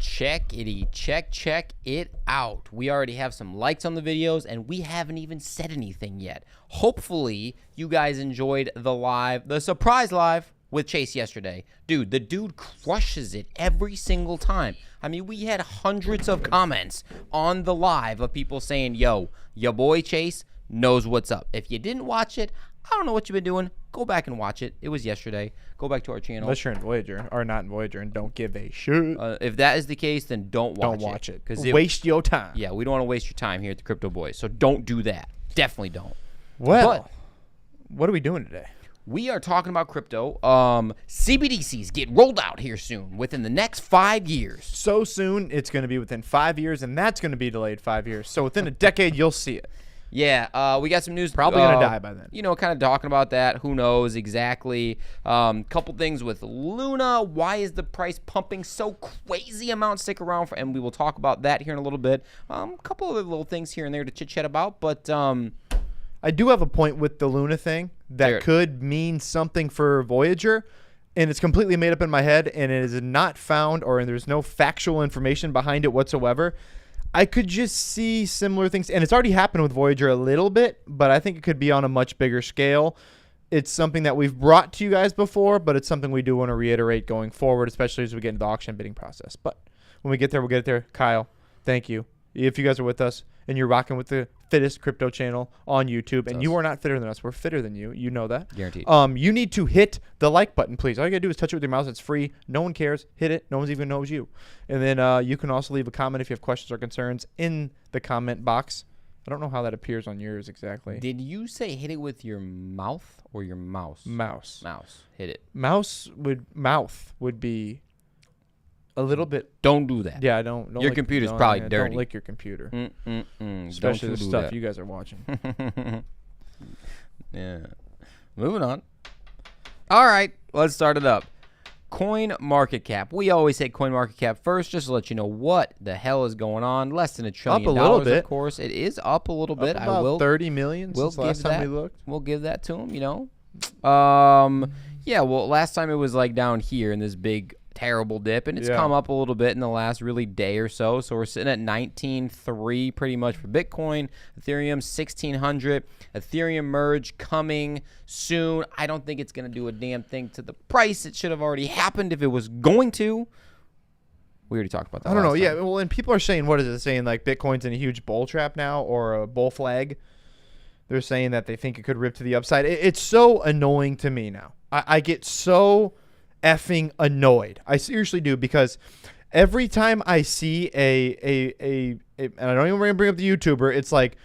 check it out. We already have some likes on the videos, and we haven't even said anything yet. Hopefully, you guys enjoyed the surprise live with Chase yesterday. Dude, the dude crushes it every single time. I mean, we had hundreds of comments on the live of people saying, yo, your boy Chase knows what's up. If you didn't watch it, I don't know what you've been doing. Go back and watch it. It was yesterday. Go back to our channel. Unless you're in Voyager, or not in Voyager, and don't give a shit. If that is the case, then don't watch it. Because waste your time. Yeah, we don't want to waste your time here at the Crypto Boys. So don't do that. Definitely don't. Well, what are we doing today? We are talking about crypto. CBDCs get rolled out here soon, within the next 5 years. So soon, it's going to be within 5 years, and that's going to be delayed 5 years. So within a decade, you'll see it. Yeah, we got some news. Probably going to die by then. You know, kind of talking about that. Who knows exactly. Couple things with Luna. Why is the price pumping so crazy amount? Stick around, and we will talk about that here in a little bit. A couple of little things here and there to chit-chat about, but... I do have a point with the Luna thing that could mean something for Voyager, and it's completely made up in my head, and it is not found, or there's no factual information behind it whatsoever. I could just see similar things, and it's already happened with Voyager a little bit, but I think it could be on a much bigger scale. It's something that we've brought to you guys before, but it's something we do want to reiterate going forward, especially as we get into the auction bidding process. But when we get there, we'll get there. Kyle, thank you. If you guys are with us and you're rocking with the fittest crypto channel on YouTube, and you are not fitter than us, we're fitter than you. You know that. Guaranteed. You need to hit the like button, please. All you got to do is touch it with your mouse. It's free. No one cares. Hit it. No one even knows you. And then you can also leave a comment if you have questions or concerns in the comment box. I don't know how that appears on yours exactly. Did you say hit it with your mouth or your mouse? Mouse. Mouse. Hit it. Mouth would be a little bit. Don't do that. Yeah, don't. Your computer's probably dirty. Don't lick your computer. Especially the stuff you guys are watching. Yeah. Moving on. All right, let's start it up. Coin market cap. We always say coin market cap first, just to let you know what the hell is going on. Less than $1 trillion. Up a little bit. Of course. It is up a little bit. About I will 30 million since last time we looked. We'll give that to him, you know. Yeah, well, last time it was like down here in this big terrible dip, and it's come up a little bit in the last really day or so. So we're sitting at 19.3 pretty much for Bitcoin. Ethereum 1,600. Ethereum merge coming soon. I don't think it's going to do a damn thing to the price. It should have already happened if it was going to. We already talked about that. I don't know. Yeah, well, and people are saying, what is it saying? Like Bitcoin's in a huge bull trap now, or a bull flag. They're saying that they think it could rip to the upside. It's so annoying to me now. I get so effing annoyed. I seriously do, because every time I see and I don't even bring up the YouTuber, it's like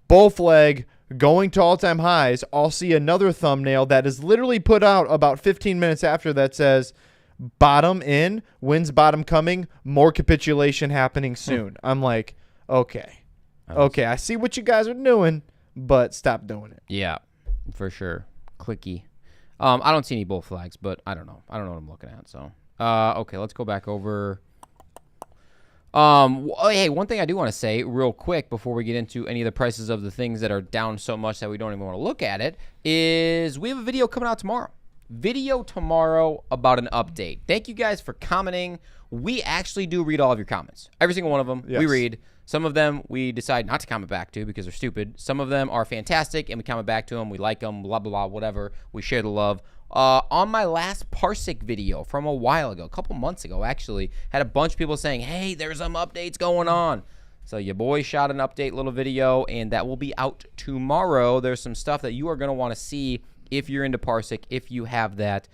bull flag going to all-time highs. I'll see another thumbnail that is literally put out about 15 minutes after that says bottom in, wins bottom coming, more capitulation happening soon. I'm like, okay, I see what you guys are doing, but stop doing it. Yeah, for sure. Clicky. I don't see any bull flags, but I don't know. I don't know what I'm looking at. So, okay, let's go back over. Hey, one thing I do want to say real quick before we get into any of the prices of the things that are down so much that we don't even want to look at it is we have a video coming out tomorrow. Video tomorrow about an update. Thank you guys for commenting. We actually do read all of your comments. Every single one of them, we read. Some of them we decide not to comment back to because they're stupid. Some of them are fantastic, and we comment back to them. We like them, blah, blah, blah, whatever. We share the love. On my last Parsec video from a while ago, a couple months ago, actually, had a bunch of people saying, hey, there's some updates going on. So your boy shot an update little video, and that will be out tomorrow. There's some stuff that you are going to want to see if you're into Parsec, if you have that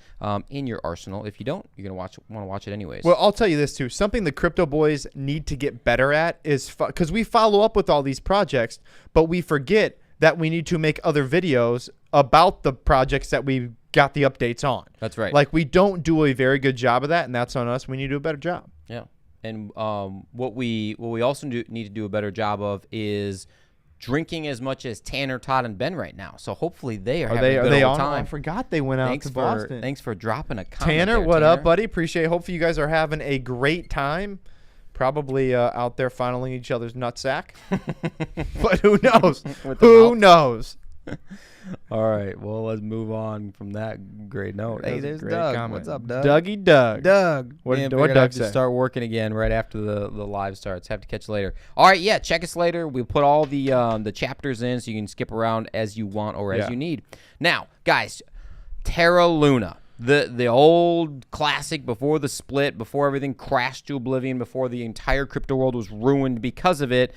in your arsenal. If you don't, you're going to want to watch it anyways. Well, I'll tell you this, too. Something the Crypto Boys need to get better at is, because we follow up with all these projects, but we forget that we need to make other videos about the projects that we got the updates on. That's right. Like, we don't do a very good job of that, and that's on us. We need to do a better job. Yeah. And what we also need to do a better job of is drinking as much as Tanner, Todd, and Ben right now. So hopefully they are having a good old time. I forgot they went out to Boston. Thanks for dropping a comment. Tanner, what up, buddy? Appreciate it. Hopefully you guys are having a great time. Probably out there funneling each other's nutsack. But who knows? Who knows? All right. Well, let's move on from that great note. Hey, there's Great Doug. comment. What's up, Doug? Dougie Doug. Doug. What Man, did figured I Doug have to say? start working again right after the live starts. Have to catch you later. All right, yeah, check us later. We'll put all the chapters in so you can skip around as you want or as you need. Now, guys, Terra Luna, the old classic before the split, before everything crashed to oblivion, before the entire crypto world was ruined because of it,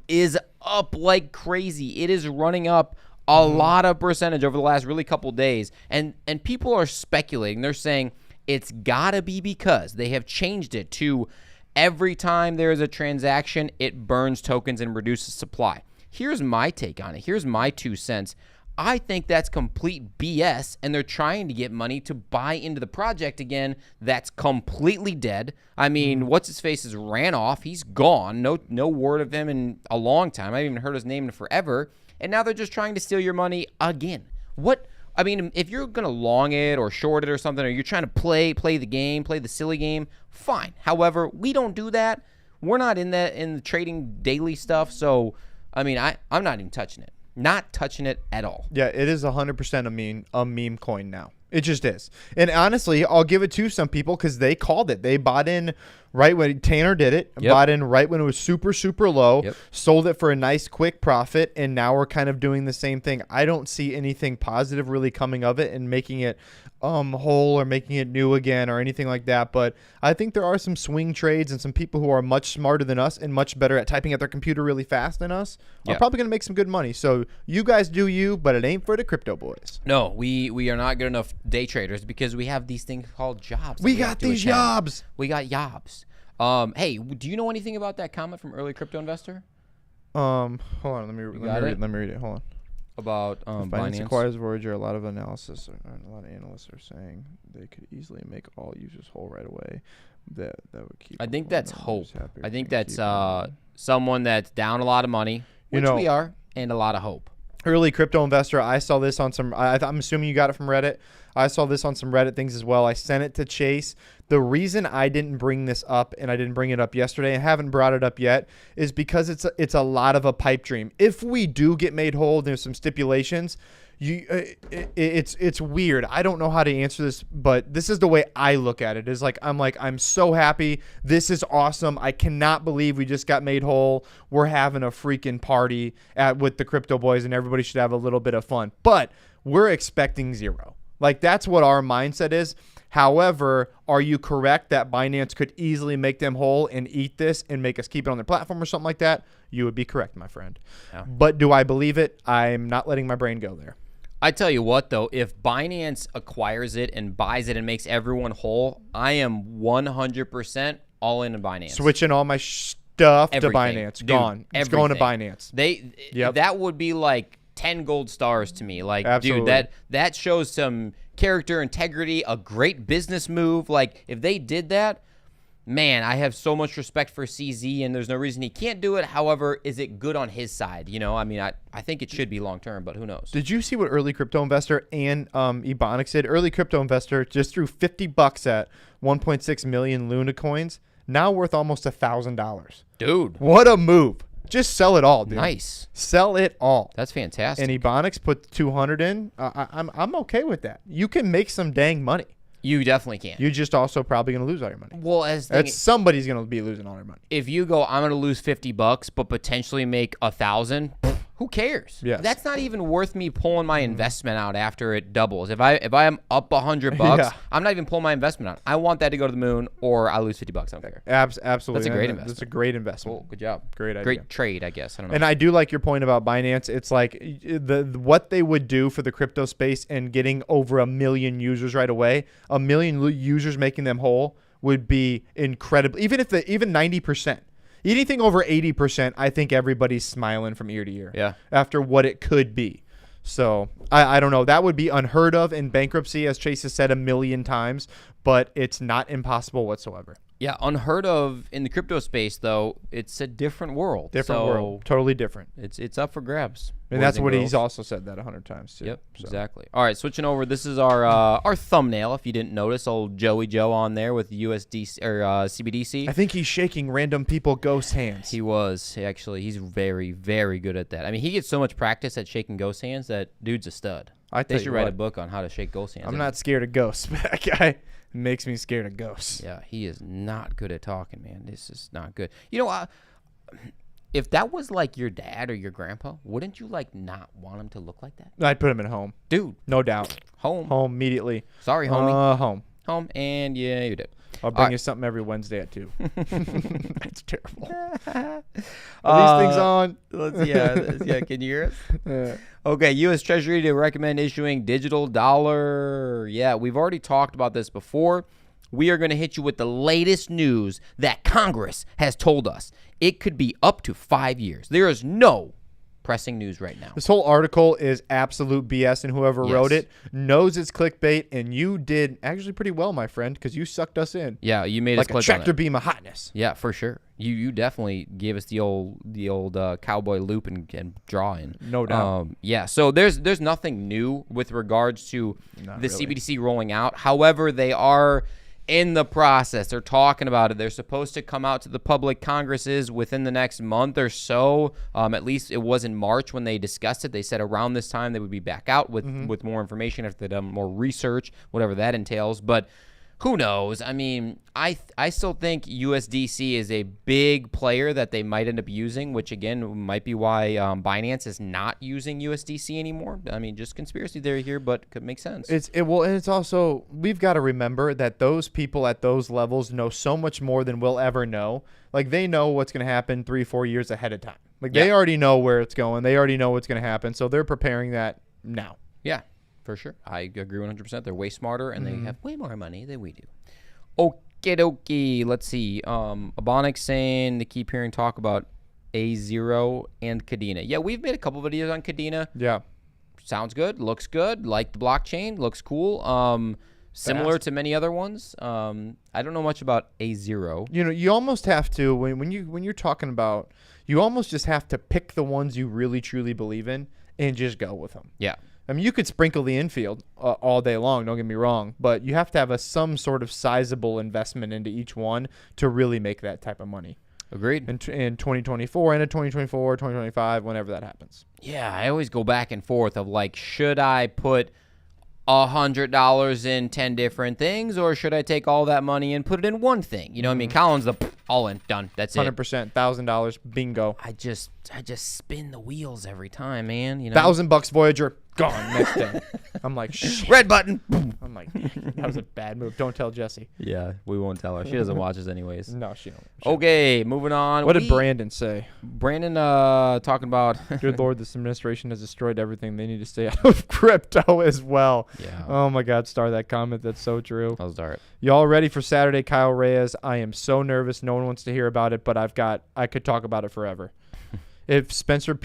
is up like crazy. It is running up a lot of percentage over the last really couple days, and people are speculating. They're saying it's gotta be because they have changed it to every time there is a transaction, it burns tokens and reduces supply. Here's my take on it. Here's my 2 cents. I think that's complete BS, and they're trying to get money to buy into the project again. That's completely dead. I mean, what's his face has ran off. He's gone. No word of him in a long time. I haven't even heard his name in forever. And now they're just trying to steal your money again. What? I mean, if you're going to long it or short it or something, or you're trying to play the game, play the silly game, fine. However, we don't do that. We're not in the trading daily stuff. So, I mean, I'm not even touching it. Not touching it at all. Yeah, it is 100% a meme coin now. It just is. And honestly, I'll give it to some people because they called it. They bought in right when Tanner did it, bought in right when it was super, super low, sold it for a nice quick profit, and now we're kind of doing the same thing. I don't see anything positive really coming of it and making it whole or making it new again or anything like that. But I think there are some swing trades and some people who are much smarter than us and much better at typing at their computer really fast than us are probably going to make some good money. So you guys do you, but it ain't for the crypto boys. No, we are not good enough day traders because we have these things called jobs. We got these jobs. We got jobs. Hey, do you know anything about that comment from early crypto investor? Hold on, let me read it. Hold on. About Binance Binance acquires Voyager. A lot of analysts are saying they could easily make all users whole right away. That would keep. I think that's hope. I think that's someone that's down a lot of money, which we are, and a lot of hope. Early crypto investor. I saw this on some. I'm assuming you got it from Reddit. I saw this on some Reddit things as well. I sent it to Chase. The reason I didn't bring this up, and I didn't bring it up yesterday, and haven't brought it up yet, is because it's a lot of a pipe dream. If we do get made whole, there's some stipulations. It's weird. I don't know how to answer this, but this is the way I look at it. Is I'm so happy. This is awesome. I cannot believe we just got made whole. We're having a freaking party with the crypto boys, and everybody should have a little bit of fun. But we're expecting zero. Like, that's what our mindset is. However, are you correct that Binance could easily make them whole and eat this and make us keep it on their platform or something like that? You would be correct, my friend. Yeah. But do I believe it? I'm not letting my brain go there. I tell you what, though, if Binance acquires it and buys it and makes everyone whole, I am 100% all in Binance. Switching all my stuff Everything. To Binance. Dude, gone. It's going to Binance. That would be like 10 gold stars to me. Like, absolutely. Dude, that shows some character, integrity, a great business move. Like, if they did that, man, I have so much respect for CZ, and there's no reason he can't do it. However, is it good on his side? I mean, I think it should be long term, but who knows? Did you see what Early Crypto Investor and Ebonics did? Early Crypto Investor just threw $50 at 1.6 million Luna coins, now worth almost $1,000. Dude, what a move! Just sell it all, dude. Nice. Sell it all. That's fantastic. And Ebonics put 200 in. I'm okay with that. You can make some dang money. You definitely can. You're just also probably going to lose all your money. Well, somebody's going to be losing all their money. If you go, I'm going to lose $50, but potentially make 1,000. Who cares? Yes. That's not even worth me pulling my investment out after it doubles. If I am up $100, I'm not even pulling my investment out. I want that to go to the moon, or I lose $50. I don't care. Absolutely. That's a great investment. That's a great investment. Cool. Good job. Great idea. Great trade, I guess. I don't know. And I do like your point about Binance. It's like what they would do for the crypto space and getting over 1 million users right away. 1 million users making them whole would be incredible. Even 90%. Anything over 80%, I think everybody's smiling from ear to ear. Yeah. After what it could be. So I don't know. That would be unheard of in bankruptcy, as Chase has said 1 million times, but it's not impossible whatsoever. Yeah, unheard of in the crypto space, though. It's a different world. Different world. Totally different. It's up for grabs. And that's what he's also said that 100 times, too. Yep, exactly. All right, switching over. This is our thumbnail, if you didn't notice. Old Joey Joe on there with USDC or CBDC. I think he's shaking random people ghost hands. He was. Actually, he's very, very good at that. I mean, he gets so much practice at shaking ghost hands that dude's a stud. They should write a book on how to shake ghost hands. I'm not scared of ghosts, but that guy makes me scared of ghosts. Yeah, he is not good at talking, man. This is not good. You know, if that was like your dad or your grandpa, wouldn't you like not want him to look like that? I'd put him at home. Dude. No doubt. Home immediately. Sorry, homie. Home. Home, and yeah, you did. I'll bring you something every Wednesday at 2. That's terrible. Are these things on? Yeah, can you hear us? Okay, U.S. Treasury to recommend issuing digital dollar. Yeah, we've already talked about this before. We are going to hit you with the latest news that Congress has told us. It could be up to 5 years. There is no pressing news right now. This whole article is absolute BS, and whoever wrote it knows it's clickbait, and you did actually pretty well, my friend, because you sucked us in. Yeah, you made us like click a tractor beam of hotness. Yeah, for sure. You definitely gave us the old cowboy loop and draw in. No doubt. Yeah, so there's nothing new with regards to the CBDC rolling out. However, they are in the process. They're talking about it. They're supposed to come out to the public congresses within the next month or so. At least it was in March when they discussed it. They said around this time they would be back out with more information after they've done more research, whatever that entails. But who knows? I mean, I still think USDC is a big player that they might end up using, which again might be why Binance is not using USDC anymore. I mean, just conspiracy theory here, but could make sense. And it's also, we've got to remember that those people at those levels know so much more than we'll ever know. Like, they know what's going to happen 3-4 years ahead of time. Like, they already know where it's going. They already know what's going to happen. So they're preparing that now. Yeah. For sure. I agree 100%. They're way smarter, and they have way more money than we do. Okie dokie. Let's see. Abonic saying they keep hearing talk about A0 and Kadena. Yeah, we've made a couple videos on Kadena. Yeah. Sounds good. Looks good. Like the blockchain. Looks cool. Similar to many other ones. I don't know much about A0. You know, you almost have to, when you're talking about, you almost just have to pick the ones you really, truly believe in and just go with them. Yeah. I mean, you could sprinkle the infield all day long, don't get me wrong, but you have to have some sort of sizable investment into each one to really make that type of money. Agreed. In 2024, end of 2024, 2025, whenever that happens. Yeah, I always go back and forth of like, should I put $100 in 10 different things, or should I take all that money and put it in one thing? You know what I mean? Colin's the all in, done. That's 100%, it. $1,000, bingo. I just spin the wheels every time, man. You know, $1,000 Voyager, gone next day. I'm like, shit. Red button. I'm like, that was a bad move. Don't tell Jessie. Yeah, we won't tell her. She doesn't watch us anyways. No, she don't. Okay, moving on. What did Brandon say? Brandon talking about good Lord, this administration has destroyed everything. They need to stay out of crypto as well. Yeah. Oh my God, star that comment. That's so true. I'll start. Y'all ready for Saturday, Kyle Reyes? I am so nervous. No one wants to hear about it, but I could talk about it forever. If Spencer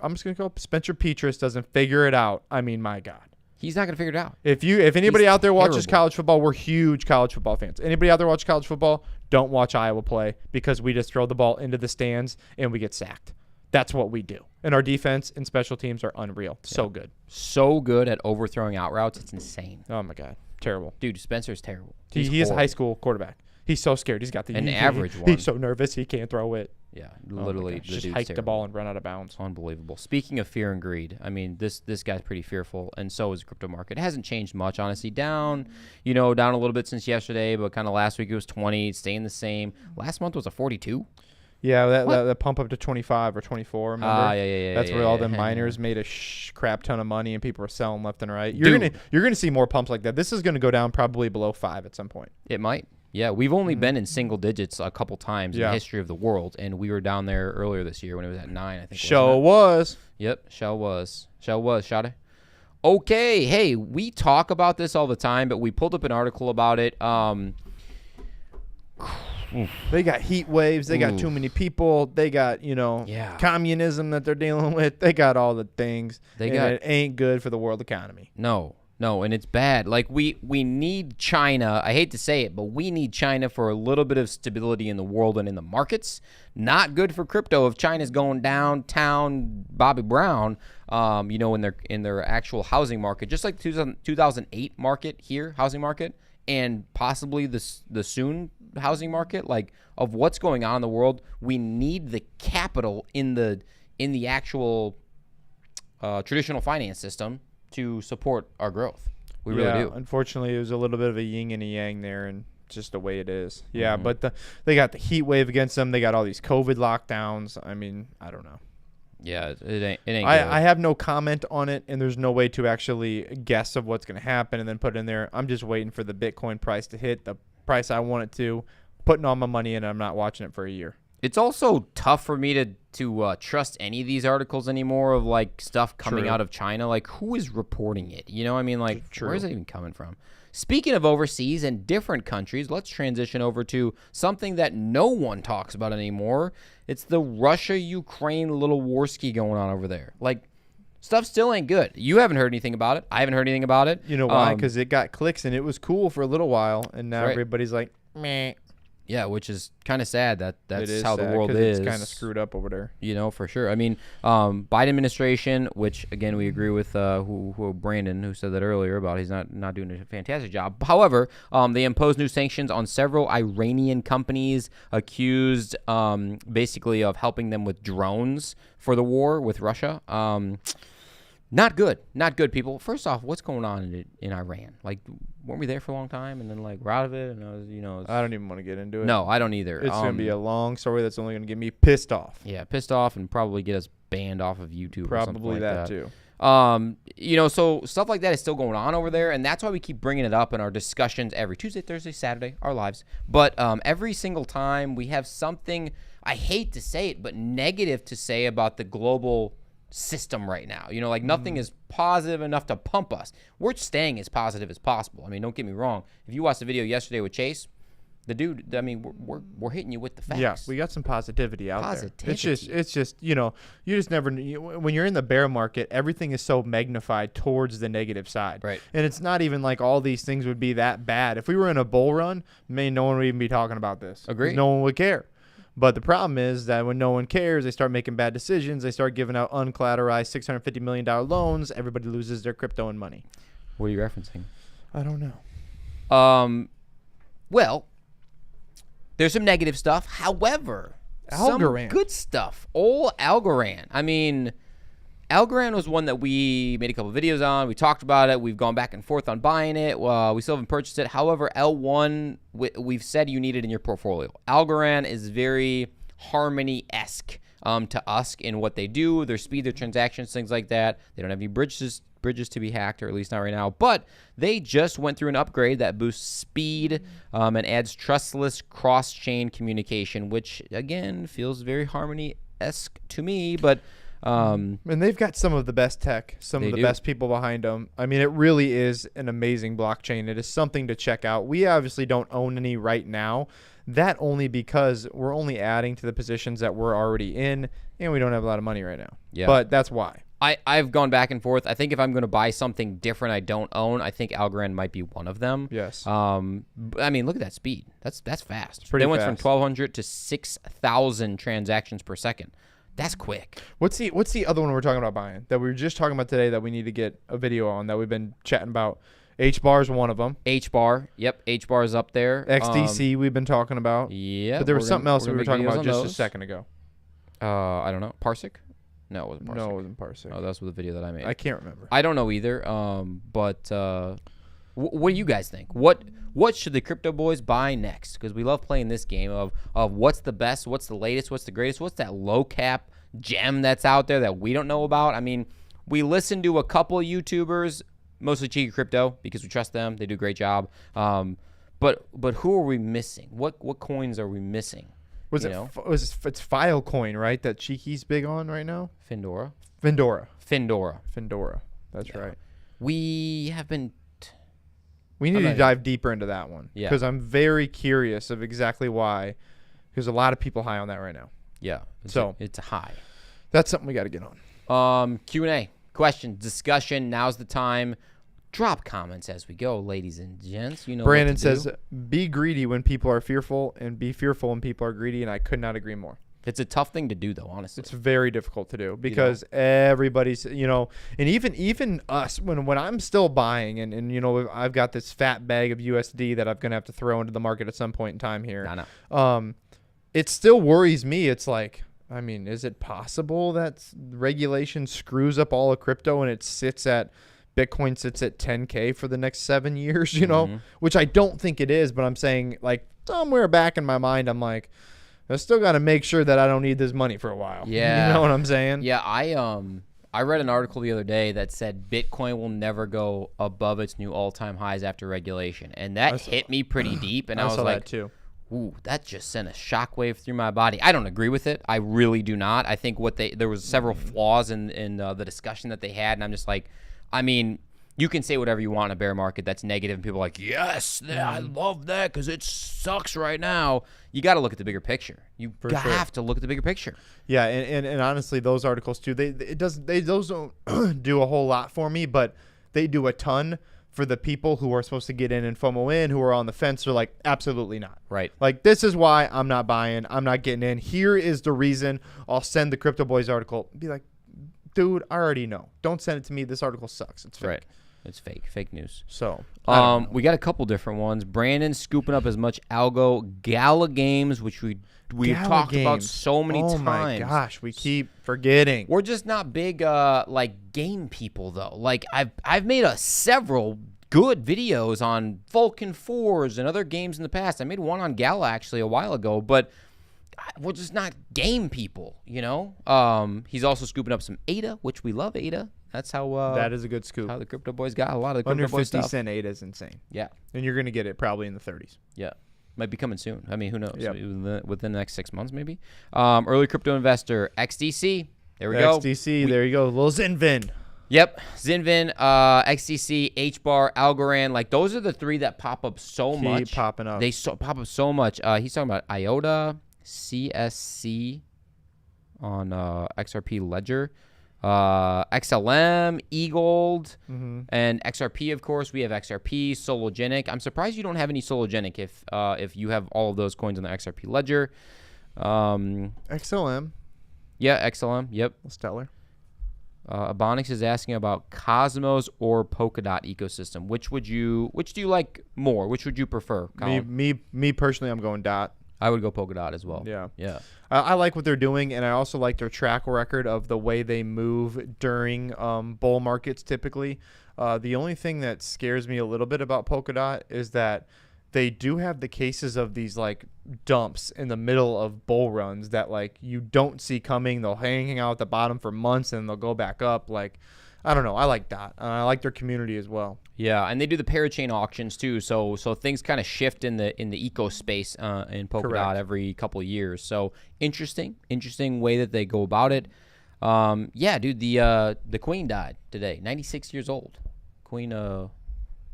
I'm just gonna call Spencer Petras doesn't figure it out, I mean, my God. He's not gonna figure it out. If anybody out there watches college football, we're huge college football fans. Anybody out there watch college football, don't watch Iowa play, because we just throw the ball into the stands and we get sacked. That's what we do. And our defense and special teams are unreal. Yeah. So good. So good at overthrowing out routes. It's insane. Oh my God. Terrible. Dude, Spencer's terrible. He is a high school quarterback. He's so scared. He's got an average one. He's so nervous he can't throw it. Yeah, literally. Just hike the ball and run out of bounds. Unbelievable. Speaking of fear and greed, I mean, this guy's pretty fearful, and so is the crypto market. It hasn't changed much, honestly. Down a little bit since yesterday, but kind of last week it was 20, staying the same. Last month was a 42. Yeah, that pump up to 25 or 24. Remember? Yeah. That's where all the miners made a crap ton of money and people were selling left and right. You're gonna see more pumps like that. This is gonna go down probably below 5 at some point. It might. Yeah, we've only been in single digits a couple times in the history of the world, and we were down there earlier this year when it was at 9, I think. Show was. Yep, show was. Shawty. Okay, hey, we talk about this all the time, but we pulled up an article about it. They got heat waves. They got too many people. They got, communism that they're dealing with. They got all the things. It ain't good for the world economy. No. No, and it's bad. Like we need China. I hate to say it, but we need China for a little bit of stability in the world and in the markets. Not good for crypto if China's going downtown Bobby Brown, in their actual housing market, just like 2008 market here, housing market, and possibly the soon housing market, like of what's going on in the world. We need the capital in the actual traditional finance system to support our growth. We really do. Unfortunately, it was a little bit of a yin and a yang there, and just the way it is. Yeah, but they got the heat wave against them. They got all these COVID lockdowns. I mean, I don't know. Yeah, it ain't good. I have no comment on it, and there's no way to actually guess of what's going to happen and then put it in there. I'm just waiting for the Bitcoin price to hit the price I want it to, putting all my money in, and I'm not watching it for a year. It's also tough for me to trust any of these articles anymore of like stuff coming out of China. Like, who is reporting it? You know, I mean, like, where is it even coming from? Speaking of overseas and different countries, let's transition over to something that no one talks about anymore. It's the Russia-Ukraine little warski going on over there. Like, stuff still ain't good. You haven't heard anything about it. I haven't heard anything about it. You know why? Because it got clicks and it was cool for a little while, and now everybody's like, meh. Yeah, which is kind of sad. That's how the sad, world is. It's kind of screwed up over there. You know, for sure. I mean, Biden administration, which again we agree with Brandon, who said that earlier about he's not doing a fantastic job. However, they imposed new sanctions on several Iranian companies accused, basically of helping them with drones for the war with Russia. Not good, people. First off, what's going on in Iran? Like, weren't we there for a long time, and then like we're out of it? And I don't even want to get into it. No, I don't either. It's gonna be a long story that's only gonna get me pissed off. Yeah, pissed off, and probably get us banned off of YouTube. Probably or that too. So stuff like that is still going on over there, and that's why we keep bringing it up in our discussions every Tuesday, Thursday, Saturday, our lives. But every single time we have something, I hate to say it, but negative to say about the global system right now. You know, like nothing is positive enough to pump us. We're staying as positive as possible. I mean, don't get me wrong. If you watched the video yesterday with Chase, the dude, I mean, we're hitting you with the facts. Yeah, we got some positivity out there. It's just, you know, you just never, when you're in the bear market, everything is so magnified towards the negative side. Right. And it's not even like all these things would be that bad. If we were in a bull run, no one would even be talking about this. Agreed. No one would care. But the problem is that when no one cares, they start making bad decisions. They start giving out uncollateralized $650 million loans. Everybody loses their crypto and money. What are you referencing? I don't know. Well, there's some negative stuff. However, Algorand. Some good stuff. Old Algorand. I mean, Algorand was one that we made a couple videos on. We talked about it. We've gone back and forth on buying it. We still haven't purchased it. However, L1, we've said you need it in your portfolio. Algorand is very Harmony-esque to us in what they do, their speed, their transactions, things like that. They don't have any bridges to be hacked, or at least not right now. But they just went through an upgrade that boosts speed and adds trustless cross-chain communication, which, again, feels very Harmony-esque to me, but... and they've got some of the best tech, some of the best people behind them. I mean, it really is an amazing blockchain. It is something to check out. We obviously don't own any right now. That only because we're only adding to the positions that we're already in, and we don't have a lot of money right now. Yeah. But that's why. I've gone back and forth. I think if I'm going to buy something different I don't own, I think Algorand might be one of them. Yes. I mean, look at that speed. That's fast. It's pretty they went fast. from 1,200 to 6,000 transactions per second. That's quick. What's the other one we're talking about buying that we were just talking about today that we need to get a video on that we've been chatting about? H-bar is one of them. H-bar. Yep, H-bar is up there. XDC we've been talking about. Yeah. But there was something else we were talking about just a second ago. I don't know. Parsec? No, it wasn't Parsec. No, it wasn't Parsec. Oh, that's the video that I made. I can't remember. I don't know either. But what do you guys think? What should the crypto boys buy next? Because we love playing this game of what's the best, what's the latest, what's the greatest, what's that low cap gem that's out there that we don't know about. I mean, we listen to a couple of YouTubers, mostly Cheeky Crypto, because we trust them. They do a great job. But who are we missing? What coins are we missing? It's Filecoin, right? That Cheeky's big on right now. Findora. That's right. We have been. We need to dive deeper into that one. Yeah. Because I'm very curious of exactly why. There's a lot of people high on that right now. Yeah. It's high. That's something we got to get on. Q&A, questions, discussion. Now's the time. Drop comments as we go, ladies and gents. You know, Brandon what to do. says, be greedy when people are fearful and be fearful when people are greedy, and I could not agree more. It's a tough thing to do, though, honestly. It's very difficult to do because everybody's, and even us, when I'm still buying and I've got this fat bag of USD that I'm going to have to throw into the market at some point in time here. I know. It still worries me. It's like, I mean, is it possible that regulation screws up all of crypto and Bitcoin sits at 10K for the next 7 years, which I don't think it is, but I'm saying like somewhere back in my mind, I'm like, I still got to make sure that I don't need this money for a while. Yeah. You know what I'm saying? Yeah, I read an article the other day that said Bitcoin will never go above its new all-time highs after regulation. And that hit me pretty deep. And I was saw like, that too. Ooh, that just sent a shockwave through my body. I don't agree with it. I really do not. I think there was several flaws in the discussion that they had. And I'm just like, I mean, you can say whatever you want in a bear market that's negative, and people are like, yes, I love that because it sucks right now. You got to look at the bigger picture. You have to look at the bigger picture. Yeah, and honestly, those articles too, those don't do a whole lot for me, but they do a ton for the people who are supposed to get in and FOMO in, who are on the fence. Are like, absolutely not. Right. Like, this is why I'm not buying. I'm not getting in. Here is the reason. I'll send the Crypto Boys article. Be like, dude, I already know. Don't send it to me. This article sucks. It's fake. Right. It's fake news. So, we got a couple different ones. Brandon scooping up as much algo. Gala Games, which we've talked about so many times. Oh my gosh, we keep forgetting. We're just not big like game people though. Like I've made several good videos on Vulcan 4s and other games in the past. I made one on Gala actually a while ago, but we're just not game people, He's also scooping up some ADA, which we love ADA. That's how that is a good scoop. How the Crypto Boys got a lot of the Under Crypto Boys 50 stuff. cent ADA is insane. Yeah. And you're going to get it probably in the 30s. Yeah. Might be coming soon. I mean, who knows? Yep. Within the next 6 months, maybe. Early crypto investor, XDC. There we go. XDC, there you go. Little Zinvin. Yep. Zinvin, XDC, HBAR, Algorand. Like, those are the three that pop up so much. Keep popping up. They pop up so much. He's talking about IOTA, CSC on XRP Ledger. XLM, eGold, and XRP, of course. We have XRP, Sologenic. I'm surprised you don't have any Sologenic if you have all of those coins on the XRP ledger. XLM. Yeah, XLM. Yep. Stellar. Abonix is asking about Cosmos or Polkadot ecosystem. Which do you like more? Which would you prefer, Colin? Me personally, I'm going Dot. I would go Polkadot as well. Yeah. Yeah. I like what they're doing, and I also like their track record of the way they move during bull markets typically. The only thing that scares me a little bit about Polkadot is that they do have the cases of these like dumps in the middle of bull runs that like you don't see coming. They'll hang out at the bottom for months and they'll go back up. Like, I don't know. I like that. I like their community as well. Yeah, and they do the parachain auctions too, so things kind of shift in the eco space in Polkadot Correct. every couple of years. So interesting way that they go about it. Yeah, dude, the Queen died today, 96 years old. Queen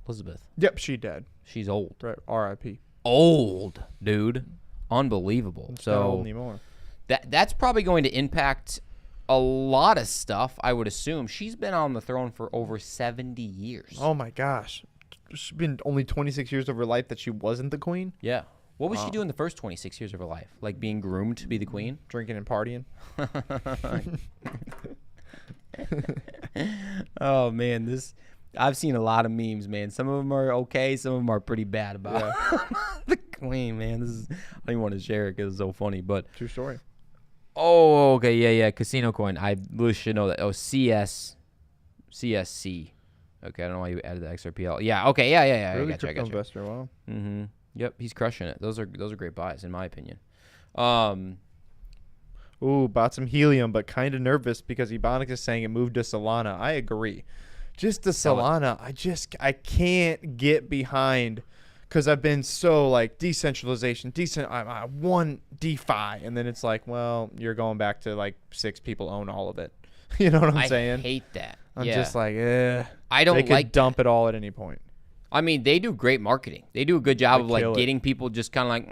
Elizabeth. Yep, she dead. She's old. Right. R.I.P. Old, dude. Unbelievable. Not So old anymore. that's probably going to impact a lot of stuff, I would assume. She's been on the throne for over 70 years. Oh my gosh. It's been only 26 years of her life that she wasn't the queen. Yeah. What was she doing the first 26 years of her life? Like being groomed to be the queen? Drinking and partying. Oh man, I've seen a lot of memes, man. Some of them are okay, some of them are pretty bad about the queen, man. I don't even want to share it because it's so funny, but True story. oh, okay, yeah, Casino Coin. I really should know that. Oh, CSC. Okay, I don't know why you added the XRPL. Yeah, okay, yeah. Really I got you. investor. Wow. Mm-hmm. Yep, he's crushing it. Those are great buys in my opinion. Ooh, bought some helium, but kind of nervous because Ebonics is saying it moved to Solana. I agree. Just the Solana, I can't get behind because I've been so like decentralization, I want DeFi, and then it's like, well, you're going back to like 6 people own all of it. You know what I'm saying? I hate that. I'm just like, I don't they could like dump it all at any point. I mean, they do great marketing. They do a good job They of like kill it. getting people just kind of like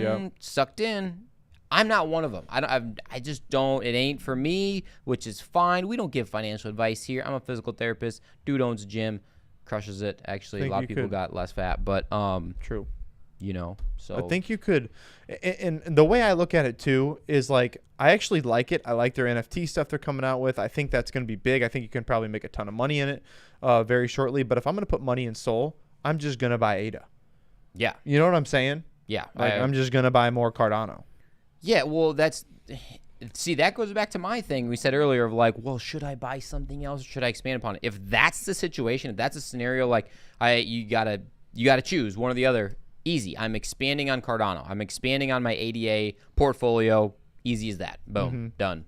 Yep. sucked in. I'm not one of them. I just don't. It ain't for me, which is fine. We don't give financial advice here. I'm a physical therapist. Dude owns a gym. crushes it. Actually, a Think lot you of people could. got less fat, but True. you know, so I think you could, and the way I look at it too is like I actually like it. I like their NFT stuff they're coming out with. I think that's going to be big. I think you can probably make a ton of money in it very shortly. But if I'm going to put money in Sol, I'm just going to buy ADA. yeah, You know what I'm saying? yeah, Like I'm just going to buy more Cardano. yeah. Well, see, that goes back to my thing we said earlier of like, well, should I buy something else? Or should I expand upon it? If that's the situation, if that's a scenario, like you gotta choose one or the other. Easy. I'm expanding on Cardano. I'm expanding on my ADA portfolio. Easy as that. Boom. Done.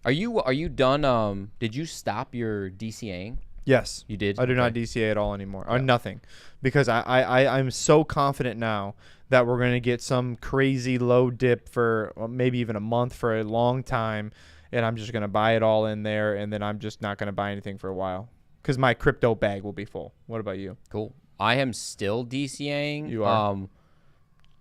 Are you done? Did you stop your DCAing? Yes. You did? I do not Okay. DCA at all anymore. Or nothing. Because I'm so confident now that we're going to get some crazy low dip for maybe even a month for a long time. And I'm just going to buy it all in there. And then I'm just not going to buy anything for a while. Because my crypto bag will be full. What about you? Cool. I am still DCAing. You are?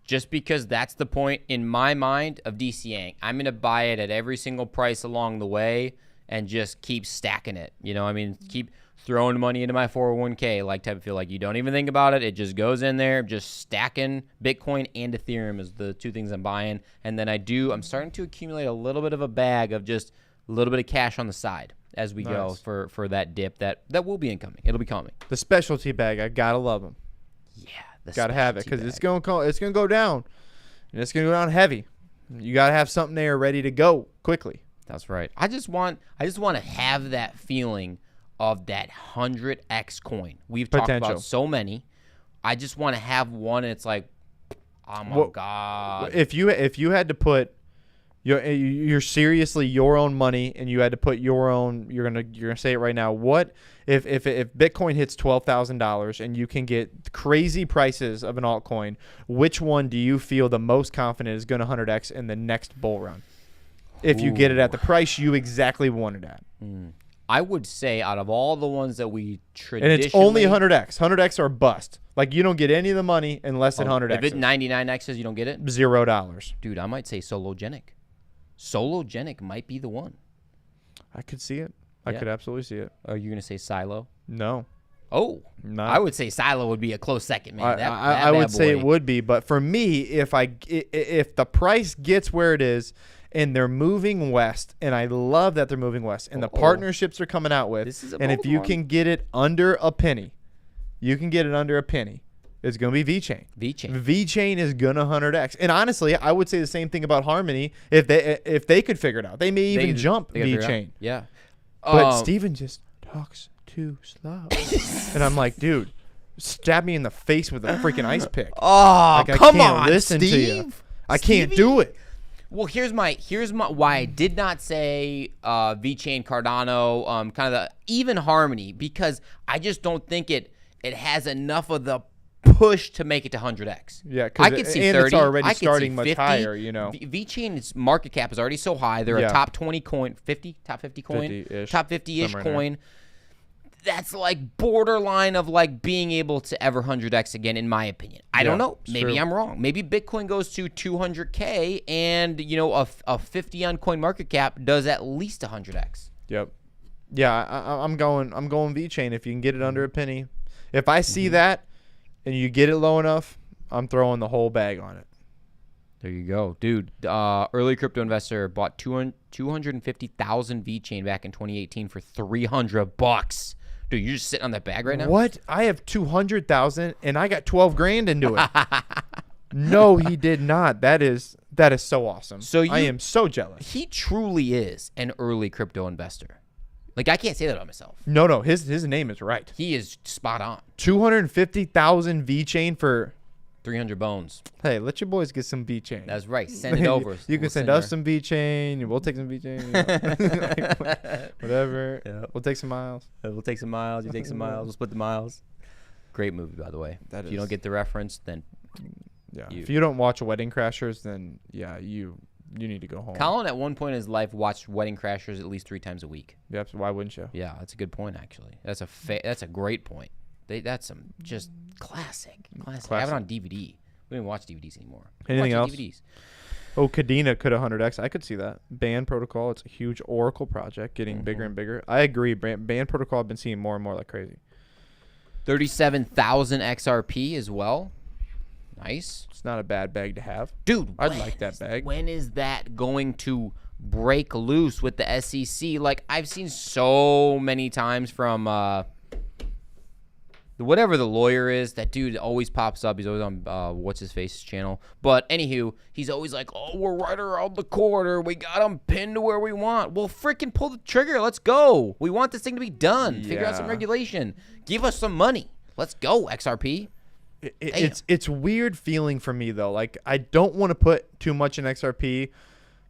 Just because that's the point in my mind of DCAing. I'm going to buy it at every single price along the way and just keep stacking it. You know, I mean, keep throwing money into my 401k like type of feel like you don't even think about it. It just goes in there, just stacking Bitcoin and Ethereum is the two things I'm buying. And then I'm starting to accumulate a little bit of a bag of just a little bit of cash on the side as we go for that dip that will be incoming. It'll be coming. The specialty bag. I got to love them. Yeah. Got to have it because specialty it's going to go down. And it's going to go down heavy. You got to have something there ready to go quickly. That's right. I just want to have that feeling of that 100x coin. We've talked Potential. about so many. I just want to have one and it's like, oh my God. If you had to put you're seriously your own money and you had to put your own, you're gonna say it right now. What if Bitcoin hits $12,000 and you can get crazy prices of an altcoin? Which one do you feel the most confident is going to 100x in the next bull run? If you get it at the price you exactly wanted at. I would say out of all the ones that we traditionally, And it's only 100x. 100x or bust. Like you don't get any of the money unless it 100x. If it 99x's, you don't get it. $0. Dude, I might say Sologenic. Sologenic might be the one. I could see it. I Yeah. could absolutely see it. Are you gonna say Silo? No. Oh, Not. I would say Silo would be a close second, man. I would say it would be, but for me, if the price gets where it is, and they're moving west, and I love that they're moving west, and the partnerships they're coming out with, This is a and if bold you one. can get it under a penny, it's going to be VeChain. VeChain. VeChain is gonna 100x, and honestly, I would say the same thing about Harmony if they could figure it out. They may even jump They gotta figure it out. VeChain. Yeah. But Steven just talks too slow. And I'm like, dude, stab me in the face with a freaking ice pick. Oh, Like, I come can't on, listen to Steve. you. I can't do it. Well, here's my why I did not say VeChain, Cardano, kind of the even Harmony, because I just don't think it has enough of the push to make it to 100x. Yeah, 'cause I could see and 30. it's already I could see starting much 50. higher, you know. VeChain's market cap is already so high. They're a Yeah. top 20 coin, 50, top 50 coin, 50-ish, top 50-ish somewhere in there. coin. That's like borderline of like being able to ever 100x again, in my opinion. I don't know. it's Maybe true. I'm wrong. Maybe Bitcoin goes to 200K and, you know, a 50 on coin market cap does at least 100x. Yep. Yeah, I'm going VeChain if you can get it under a penny. If I see that and you get it low enough, I'm throwing the whole bag on it. There you go, dude. Early crypto investor bought 250,000 VeChain back in 2018 for $300. Dude, you're just sitting on that bag right now. What? I have 200,000 and I got 12 grand into it. No, he did not. That is so awesome. So I am so jealous. He truly is an early crypto investor. Like, I can't say that about myself. No, his name is right. He is spot on. 250,000 VeChain for. 300 bones. Hey, let your boys get some VeChain. That's right. Send it over. You can We'll send us some VeChain. We'll take some VeChain. Whatever. Yeah. We'll take some miles. We'll take some miles. You take some miles. We'll split the miles. Great movie, by the way. That if you is- don't get the reference, then Yeah. You- If you don't watch Wedding Crashers, then yeah, you need to go home. Colin at one point in his life watched Wedding Crashers at least 3 times a week. Yep. So why wouldn't you? Yeah, that's a good point, actually. That's a great point. That's some just classic. I have it on DVD. We don't even watch DVDs anymore. We Anything watch else? DVDs. Oh, Kadena could 100x. I could see that. Band Protocol. It's a huge Oracle project, getting bigger and bigger. I agree. Band Protocol. I've been seeing more and more like crazy. 37,000 XRP as well. Nice. It's not a bad bag to have. Dude, I'd like that bag. When is that going to break loose with the SEC? Like, I've seen so many times from whatever the lawyer is, that dude always pops up. He's always on what's-his-face's channel. But anywho, he's always like, oh, we're right around the corner. We got them pinned to where we want. Well, freaking pull the trigger. Let's go. We want this thing to be done. Figure out some regulation. Give us some money. Let's go, XRP. It's weird feeling for me, though. Like, I don't want to put too much in XRP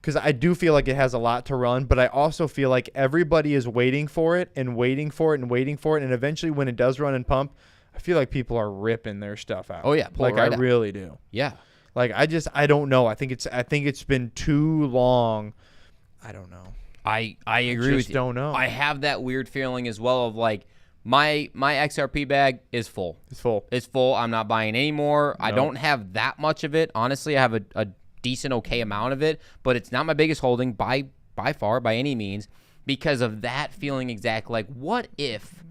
because I do feel like it has a lot to run, but I also feel like everybody is waiting for it and waiting for it and waiting for it, and eventually when it does run and pump, I feel like people are ripping their stuff out. Oh yeah, like I really do. Yeah, like I don't know. I think it's been too long. I don't know. I agree with you. Don't know. I have that weird feeling as well of like my XRP bag is full. It's full. It's full. I'm not buying any more. No. I don't have that much of it. Honestly, I have a decent, okay amount of it, but it's not my biggest holding by far, by any means, because of that feeling exactly like, what if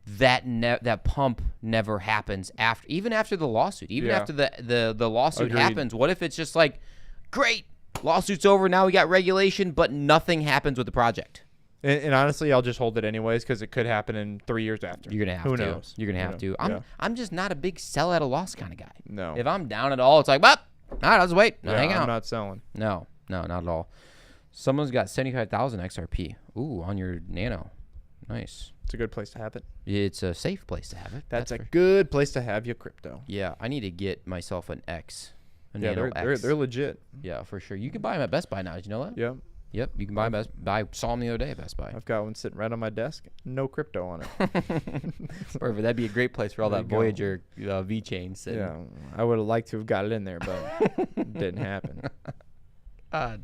that pump never happens even after the lawsuit, after the lawsuit happens? What if it's just like, great, lawsuit's over, now we got regulation, but nothing happens with the project? And honestly, I'll just hold it anyways because it could happen in 3 years after. You're gonna have Who to. knows? You're gonna have to. I'm just not a big sell at a loss kind of guy. No. If I'm down at all, it's like, well, all right, I'll just wait. Hang out. I'm not selling. No, not at all. Someone's got 75,000 XRP. Ooh, on your Nano. Nice. It's a good place to have it. It's a safe place to have it. That's a good place to have your crypto. Yeah, I need to get myself an X. Nano X. They're legit. Yeah, for sure. You can buy them at Best Buy now. Did you know that? Yeah. Yep, you can buy them. I saw them the other day at Best Buy. I've got one sitting right on my desk. No crypto on it. Perfect. That'd be a great place for all that Voyager V-chain sitting. Yeah, I would have liked to have got it in there, but it didn't happen. God.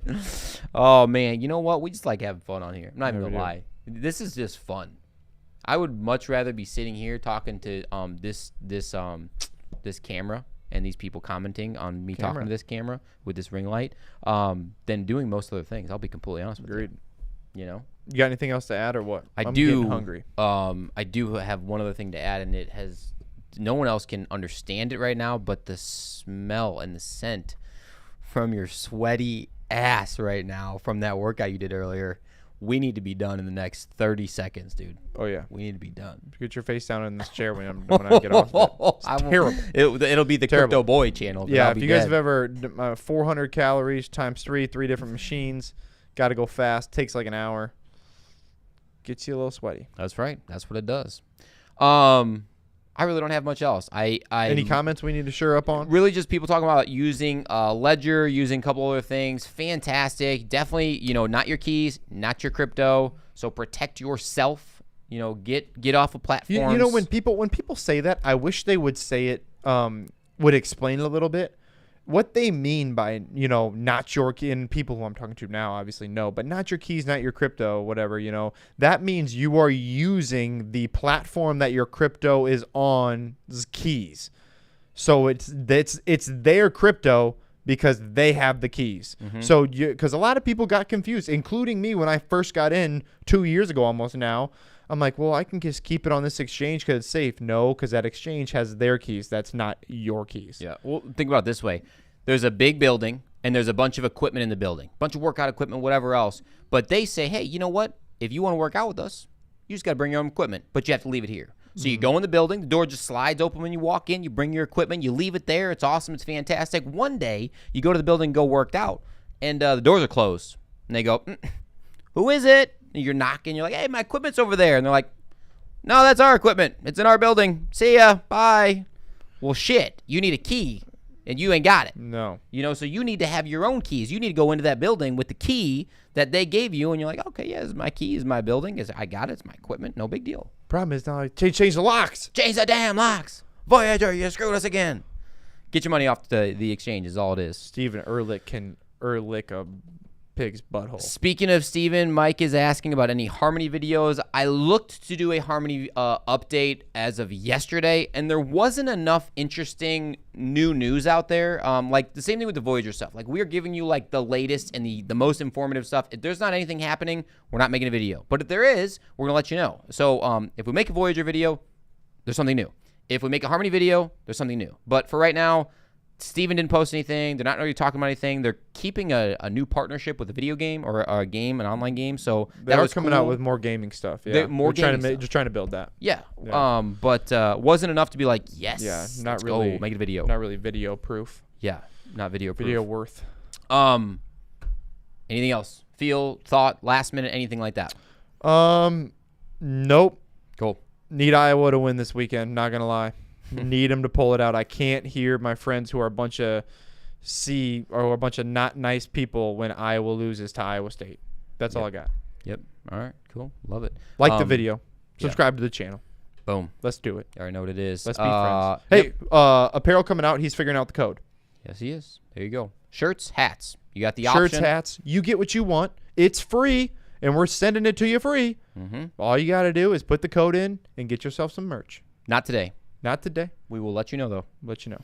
Oh, man. You know what? We just like having fun on here. I'm not even going to lie. This is just fun. I would much rather be sitting here talking to this camera and these people commenting on me talking to this camera with this ring light than doing most other things. I'll be completely honest with you. You know? You got anything else to add or what? I'm getting hungry. I do have one other thing to add, and it has no one else can understand it right now, but the smell and the scent from your sweaty ass right now from that workout you did earlier. We need to be done in the next 30 seconds, dude. Oh, yeah. We need to be done. Get your face down in this chair when I get off it. It's terrible. It'll be the Crypto Boy channel. Yeah, if you guys have ever 400 calories times three different machines, got to go fast. Takes like an hour. Gets you a little sweaty. That's right. That's what it does. I really don't have much else. Any comments we need to shore up on? Really just people talking about using Ledger, using a couple other things. Fantastic. Definitely, not your keys, not your crypto. So protect yourself. Get off of platforms. When people say that, I wish they would say it, would explain it a little bit. What they mean by, not your key, and people who I'm talking to now obviously know, but not your keys, not your crypto, whatever, that means you are using the platform that your crypto is on's keys. So it's their crypto because they have the keys. Mm-hmm. So because a lot of people got confused, including me when I first got in 2 years ago almost now. I'm like, well, I can just keep it on this exchange because it's safe. No, because that exchange has their keys. That's not your keys. Yeah. Well, think about it this way. There's a big building, and there's a bunch of equipment in the building. Bunch of workout equipment, whatever else. But they say, hey, you know what? If you want to work out with us, you just got to bring your own equipment. But you have to leave it here. So you go in the building. The door just slides open when you walk in. You bring your equipment. You leave it there. It's awesome. It's fantastic. One day, you go to the building and go work out, and the doors are closed. And they go, who is it? And you're knocking. You're like, hey, my equipment's over there. And they're like, no, that's our equipment. It's in our building. See ya. Bye. Well, shit. You need a key, and you ain't got it. No. So you need to have your own keys. You need to go into that building with the key that they gave you, and you're like, okay, yeah, this is my key. This is my building. I got it. It's my equipment. No big deal. Problem is now change the locks. Change the damn locks. Voyager, you screwed us again. Get your money off the exchange is all it is. Steven Ehrlich can Ehrlich a pig's butthole. Speaking of Steven, Mike is asking about any Harmony videos. I looked to do a Harmony update as of yesterday, and there wasn't enough interesting new news out there. Like the same thing with the Voyager stuff. Like we are giving you like the latest and the most informative stuff. If there's not anything happening, we're not making a video. But if there is, we're gonna let you know. So if we make a Voyager video, there's something new. If we make a Harmony video, there's something new. But for right now, Steven didn't post anything. They're not really talking about anything. They're keeping a new partnership with a video game or a game, an online game. So they are coming out with more gaming stuff. Yeah, just trying to build that. Yeah. But wasn't enough to be like, yes. Yeah, not let's really. go, make it a video. Not really video proof. Yeah, not video proof. Video worth. Anything else? Feel, thought, last minute, anything like that? Nope. Cool. Need Iowa to win this weekend. Not gonna lie. Need them to pull it out. I can't hear my friends who are a bunch of not nice people when Iowa loses to Iowa State. That's all I got. Yep. All right. Cool. Love it. Like the video. Subscribe to the channel. Boom. Let's do it. I already know what it is. Let's be friends. Hey, apparel coming out. He's figuring out the code. Yes, he is. There you go. Shirts, hats. You got the option. Shirts, hats. You get what you want. It's free, and we're sending it to you free. All you got to do is put the code in and get yourself some merch. Not today. Not today. We will let you know, though. Let you know.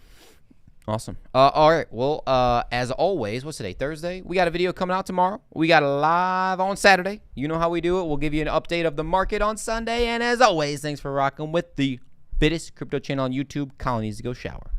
Awesome. All right. Well, as always, what's today? Thursday? We got a video coming out tomorrow. We got a live on Saturday. You know how we do it. We'll give you an update of the market on Sunday. And as always, thanks for rocking with the fittest crypto channel on YouTube. Colin needs to go shower.